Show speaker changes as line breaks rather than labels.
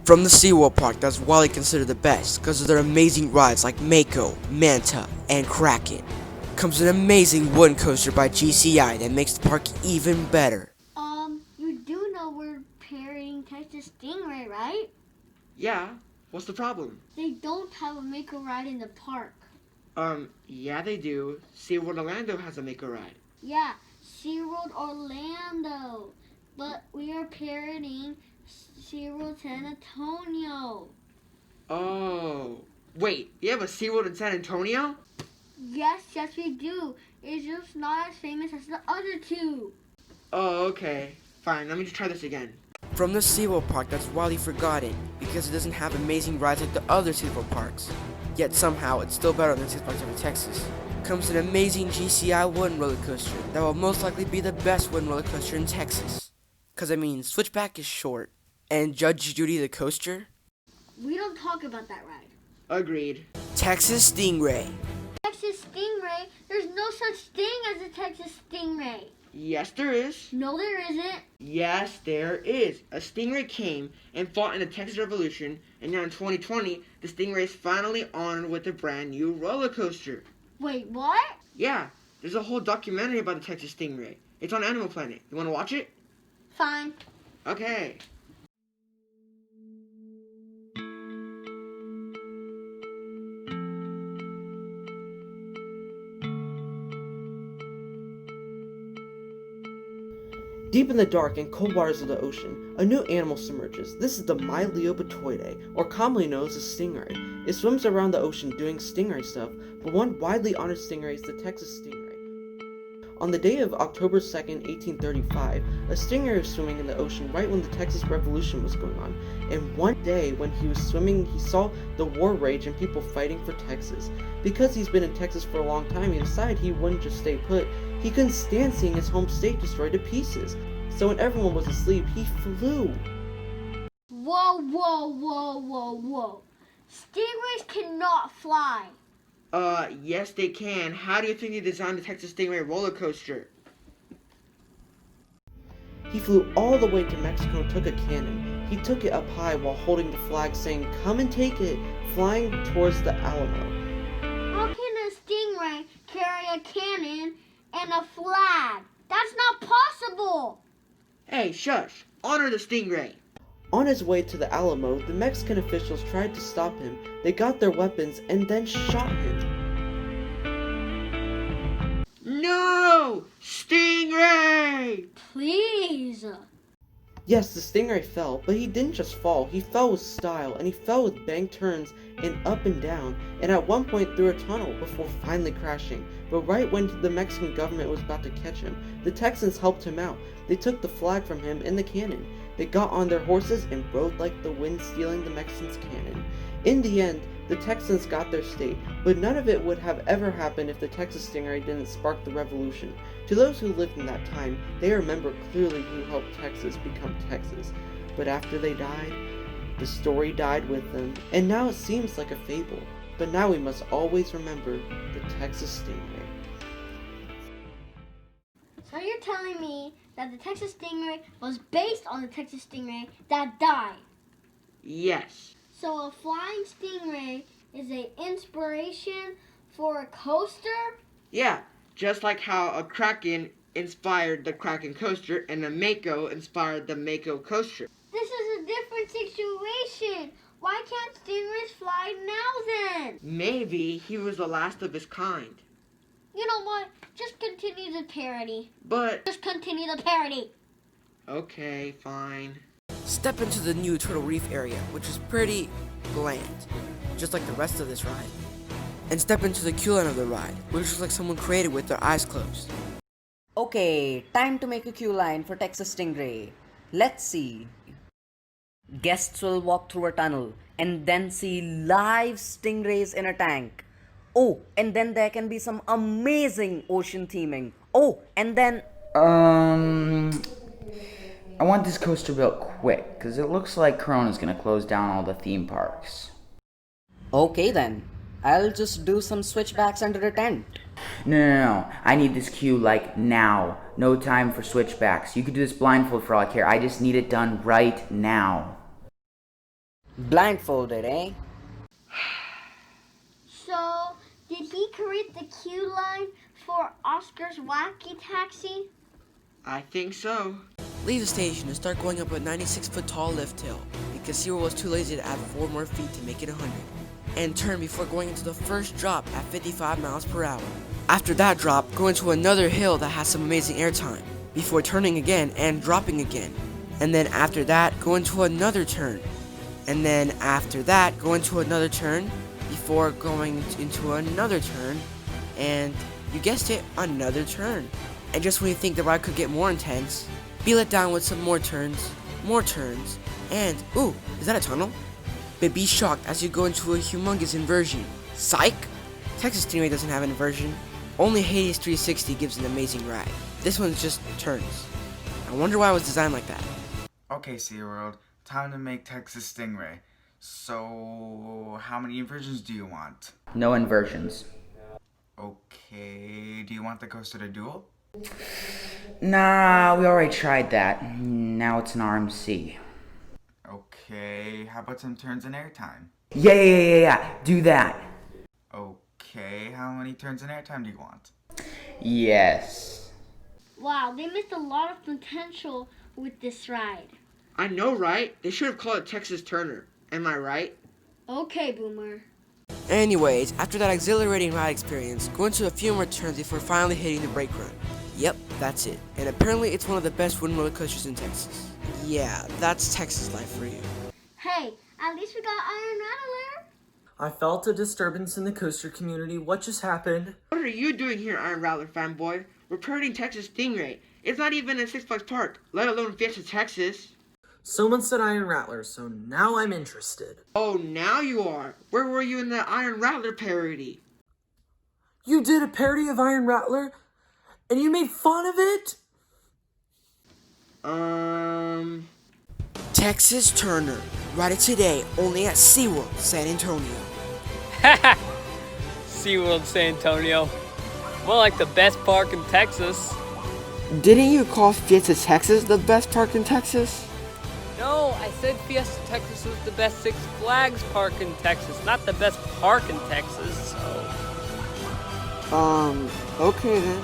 From the Seaworld park that's widely considered the best because of their amazing rides like Mako, Manta, and Kraken, comes an amazing wooden coaster by GCI that makes the park even better.
You do know we're parodying Texas Stingray, right?
Yeah, what's the problem?
They don't have a Mako ride in the park.
Yeah they do. Seaworld Orlando has a Mako ride.
Yeah, Seaworld Orlando. But we are parodying Seaworld San Antonio.
Oh, wait, you have a Seaworld in San Antonio?
Yes, we do. It's just not as famous as the other two.
Oh, okay. Fine, let me just try this again.
From the Seaworld park that's widely forgotten because it doesn't have amazing rides like the other Seaworld parks, yet somehow it's still better than Six Flags Over Texas, comes an amazing GCI wooden roller coaster that will most likely be the best wooden roller coaster in Texas. Cause I mean, Switchback is short, and Judge Judy the coaster?
We don't talk about that ride.
Agreed.
Texas Stingray.
Texas Stingray? There's no such thing as a Texas Stingray.
Yes, there is.
No, there isn't.
Yes, there is. A Stingray came and fought in the Texas Revolution, and now in 2020, the Stingray is finally honored with a brand new roller coaster.
Wait, what?
Yeah, there's a whole documentary about the Texas Stingray. It's on Animal Planet. You want to watch it?
Fine.
Okay.
Deep in the dark and cold waters of the ocean, a new animal submerges. This is the Myliobatoidae, or commonly known as a stingray. It swims around the ocean doing stingray stuff, but one widely honored stingray is the Texas stingray. On the day of October 2nd, 1835, a stingray was swimming in the ocean right when the Texas Revolution was going on, and one day when he was swimming, he saw the war rage and people fighting for Texas. Because he's been in Texas for a long time, he decided he wouldn't just stay put. He couldn't stand seeing his home state destroyed to pieces. So when everyone was asleep, he flew.
Whoa. Stingrays cannot fly.
Yes they can. How do you think they designed the Texas Stingray roller coaster?
He flew all the way to Mexico and took a cannon. He took it up high while holding the flag saying, "Come and take it," flying towards the Alamo.
How can a stingray carry a cannon and a flag? That's not possible.
Hey, shush! Honor the Stingray!
On his way to the Alamo, the Mexican officials tried to stop him. They got their weapons and then shot him.
No! Stingray!
Please.
Yes, the Stingray fell, but he didn't just fall. He fell with style, and he fell with bank turns and up and down, and at one point through a tunnel before finally crashing. But right when the Mexican government was about to catch him, the Texans helped him out. They took the flag from him and the cannon. They got on their horses and rode like the wind, stealing the Mexicans' cannon. In the end, the Texans got their state, but none of it would have ever happened if the Texas Stingray didn't spark the revolution. To those who lived in that time, they remember clearly who helped Texas become Texas. But after they died, the story died with them, and now it seems like a fable. But now we must always remember the Texas Stingray.
So you're telling me that the Texas Stingray was based on the Texas Stingray that died?
Yes.
So a flying stingray is an inspiration for a coaster?
Yeah, just like how a Kraken inspired the Kraken coaster and a Mako inspired the Mako coaster.
This is a different situation. Why can't stingrays fly now then?
Maybe he was the last of his kind.
You know what? Just continue the parody.
But,
Just continue the parody.
okay, fine.
Step into the new Turtle Reef area, which is pretty bland, just like the rest of this ride. And step into the queue line of the ride, which looks like someone created with their eyes closed.
Okay, time to make a queue line for Texas Stingray. Let's see. Guests will walk through a tunnel and then see live stingrays in a tank. Oh, and then there can be some amazing ocean theming. Oh, and then...
I want this coaster built quick, because it looks like Corona's gonna close down all the theme parks.
Okay then, I'll just do some switchbacks under the tent.
No. I need this queue, like, now. No time for switchbacks. You could do this blindfold for all I care. I just need it done right now.
Blindfolded, eh?
So, did he create the queue line for Oscar's Wacky Taxi?
I think so.
Leave the station and start going up a 96-foot tall lift hill, because Seaworld was too lazy to add 4 more feet to make it 100. And turn before going into the first drop at 55 miles per hour. After that drop, go into another hill that has some amazing airtime, before turning again and dropping again. And then after that, go into another turn. And then after that, go into another turn, before going into another turn, and you guessed it, another turn. And just when you think the ride could get more intense, be let down with some more turns, and, ooh, is that a tunnel? But be shocked as you go into a humongous inversion. Psych! Texas Stingray doesn't have an inversion. Only Hades 360 gives an amazing ride. This one's just turns. I wonder why it was designed like that.
Okay, Seaworld, time to make Texas Stingray. So, how many inversions do you want? No inversions. Okay, do you want the coaster to duel? Nah, we already tried that. Now it's an RMC. Okay, how about some turns in airtime? Yeah, do that. Okay, how many turns in airtime do you want? Yes.
Wow, they missed a lot of potential with this ride.
I know, right? They should have called it Texas Turner. Am I right?
Okay, Boomer.
Anyways, after that exhilarating ride experience, go into a few more turns before finally hitting the brake run. Yep, that's it. And apparently it's one of the best wooden roller coasters in Texas. Yeah, that's Texas life for you.
Hey, at least we got Iron Rattler.
I felt a disturbance in the coaster community. What just happened?
What are you doing here, Iron Rattler fanboy? We're parodying Texas Stingray. It's not even a Six Flags park, let alone Fiesta, Texas.
Someone said Iron Rattler, so now I'm interested.
Oh, now you are. Where were you in the Iron Rattler parody?
You did a parody of Iron Rattler? And you made fun of it?
Texas Turner. Ride it today, only at SeaWorld, San Antonio.
SeaWorld San Antonio. More like the best park in Texas.
Didn't you call Fiesta, Texas the best park in Texas?
No, I said Fiesta, Texas was the best Six Flags park in Texas, not the best park in Texas. So.
Okay then.